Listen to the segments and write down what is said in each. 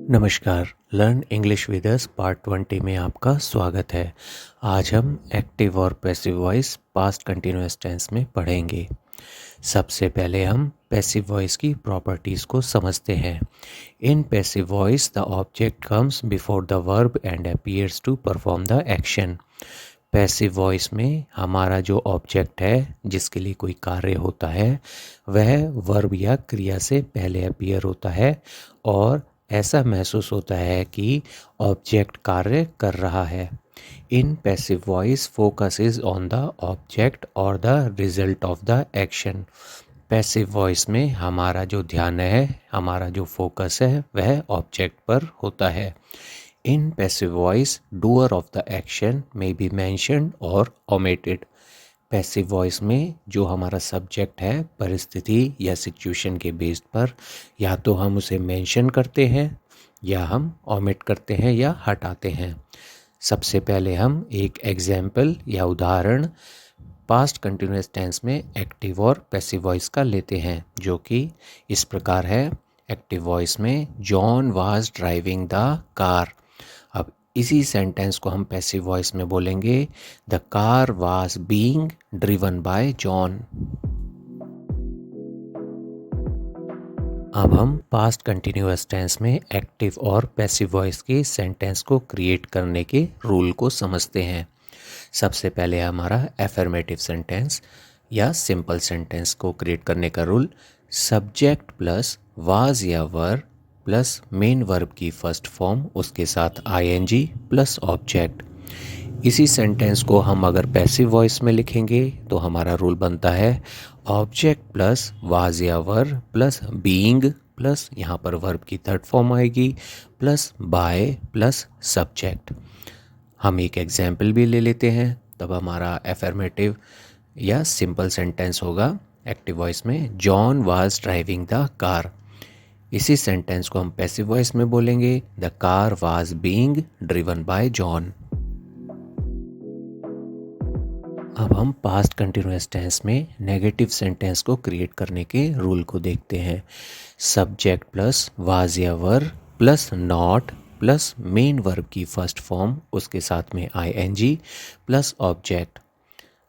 नमस्कार। Learn English with us part 20 में आपका स्वागत है। आज हम एक्टिव और passive voice past continuous tense में पढ़ेंगे। सबसे पहले हम पैसिव वॉइस की प्रॉपर्टीज़ को समझते हैं। In passive voice the object comes before the verb and appears to perform the action. Passive voice में हमारा जो ऑब्जेक्ट है जिसके लिए कोई कार्य होता है वह वर्ब या क्रिया से पहले अपीयर होता है और ऐसा महसूस होता है कि ऑब्जेक्ट कार्य कर रहा है। In passive voice focus is on the object और the result of the action. Passive voice में हमारा जो ध्यान है, हमारा जो फोकस है वह ऑब्जेक्ट पर होता है। In passive voice doer of the action may be mentioned और omitted। पैसिव वॉइस में जो हमारा सब्जेक्ट है परिस्थिति या सिचुएशन के बेस्ड पर या तो हम उसे मेंशन करते हैं या हम ओमिट करते हैं या हटाते हैं। सबसे पहले हम एक एग्जाम्पल या उदाहरण पास्ट कंटिन्यूअस टेंस में एक्टिव और पैसिव वॉइस का लेते हैं, जो कि इस प्रकार है। एक्टिव वॉइस में John was driving the car. अब इसी सेंटेंस को हम पैसिव वॉइस में बोलेंगे the car was being driven by John. अब हम पास्ट कंटिन्यूअस टेंस में एक्टिव और पैसिव वॉइस के सेंटेंस को क्रिएट करने के रूल को समझते हैं। सबसे पहले हमारा एफर्मेटिव सेंटेंस या सिंपल सेंटेंस को क्रिएट करने का रूल सब्जेक्ट प्लस वाज या वर प्लस मेन वर्ब की फर्स्ट फॉर्म उसके साथ आईएनजी प्लस ऑब्जेक्ट। इसी सेंटेंस को हम अगर पैसिव वॉइस में लिखेंगे तो हमारा रूल बनता है ऑब्जेक्ट प्लस वाज या वर प्लस बीइंग प्लस यहाँ पर वर्ब की थर्ड फॉर्म आएगी प्लस बाय प्लस सब्जेक्ट। हम एक एग्जाम्पल भी ले लेते हैं, तब हमारा एफर्मेटिव या सिंपल सेंटेंस होगा एक्टिव वॉइस में John was driving the car. इसी सेंटेंस को हम पैसिव वॉइस में बोलेंगे the car was being driven by John. अब हम पास्ट कंटिन्यूअस टेंस में नेगेटिव सेंटेंस को क्रिएट करने के रूल को देखते हैं। सब्जेक्ट प्लस वाज या were plus not plus main verb की फर्स्ट फॉर्म उसके साथ में आईएनजी प्लस ऑब्जेक्ट।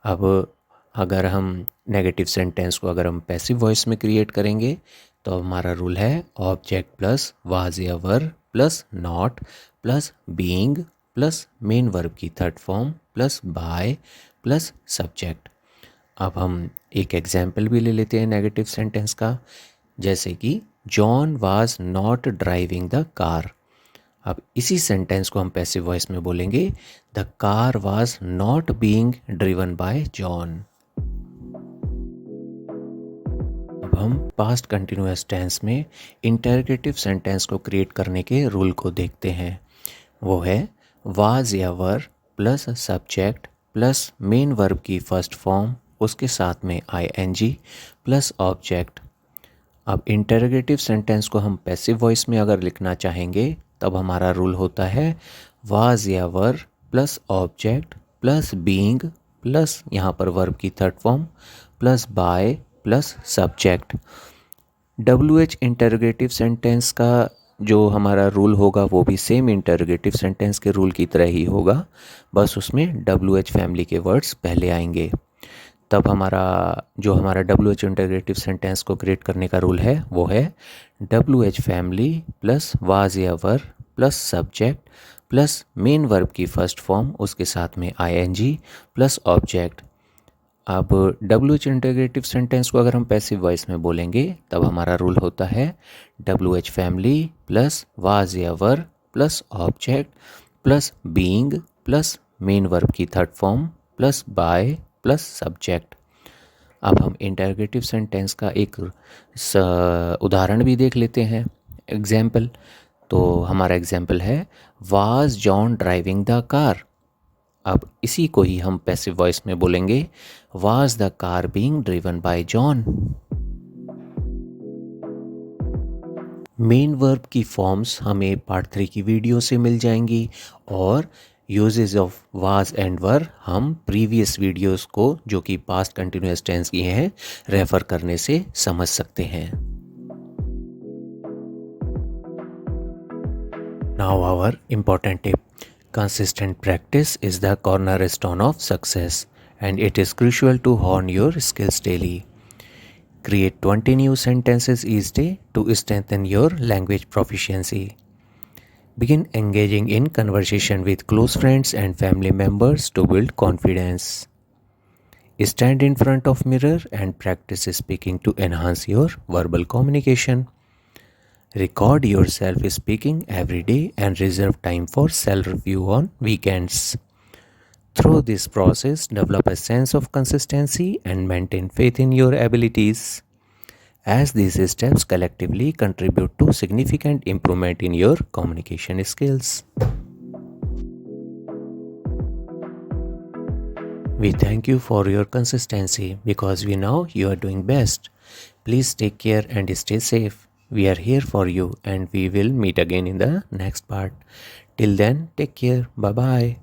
अब अगर हम नेगेटिव सेंटेंस को अगर हम पैसिव वॉइस में क्रिएट करेंगे तो हमारा रूल है ऑब्जेक्ट प्लस वाज या were plus not plus being plus main verb की third form plus by plus subject. अब हम एक एग्जाम्पल भी ले लेते हैं नेगेटिव सेंटेंस का, जैसे कि John was not driving the car. अब इसी सेंटेंस को हम पैसिव वॉइस में बोलेंगे the car was not being driven by John. अब हम पास्ट कंटिन्यूअस टेंस में इंटरगेटिव सेंटेंस को क्रिएट करने के रूल को देखते हैं। वो है वाज या were plus subject plus main verb की फर्स्ट फॉर्म उसके साथ में आईएनजी प्लस ऑब्जेक्ट। अब इंटरगेटिव सेंटेंस को हम पैसिव वॉइस में अगर लिखना चाहेंगे तब हमारा रूल होता है वाज या were plus object plus being plus यहाँ पर वर्ब की third form plus by plus subject. WH interrogative sentence का जो हमारा रूल होगा वो भी सेम इंटरोगेटिव सेंटेंस के रूल की तरह ही होगा, बस उसमें WH फैमिली के वर्ड्स पहले आएंगे। तब हमारा WH इंटरोगेटिव सेंटेंस को क्रिएट करने का रूल है वो है WH फैमिली प्लस वाज या were plus subject plus main verb की फर्स्ट फॉर्म उसके साथ में आईएनजी प्लस ऑब्जेक्ट। अब WH इंटरोगेटिव सेंटेंस को अगर हम पैसिव वॉइस में बोलेंगे तब हमारा रूल होता है WH फैमिली प्लस वाज या were plus object plus being plus main verb की third form plus by plus subject. अब हम इंटरोगेटिव सेंटेंस का एक उदाहरण भी देख लेते हैं, एग्जाम्पल। तो हमारा एग्जाम्पल है was John driving the car. अब इसी को ही हम पैसिव वॉइस में बोलेंगे was the car being driven by John. Main verb की फॉर्म्स हमें पार्ट 3 की वीडियो से मिल जाएंगी और यूजेस ऑफ वाज एंड वर हम प्रीवियस वीडियोस को जो कि पास्ट कंटिन्यूअस टेंस की हैं रेफर करने से समझ सकते हैं। Now our important tip. Consistent practice is the cornerstone of success and it is crucial to hone your skills daily. Create 20 new sentences each day to strengthen your language proficiency. Begin engaging in conversation with close friends and family members to build confidence. Stand in front of mirror and practice speaking to enhance your verbal communication. Record yourself speaking every day and reserve time for self-review on weekends. Through this process, develop a sense of consistency and maintain faith in your abilities, as these steps collectively contribute to significant improvement in your communication skills. We thank you for your consistency because we know you are doing best. Please take care and stay safe. We are here for you and we will meet again in the next part. Till then, take care. Bye bye.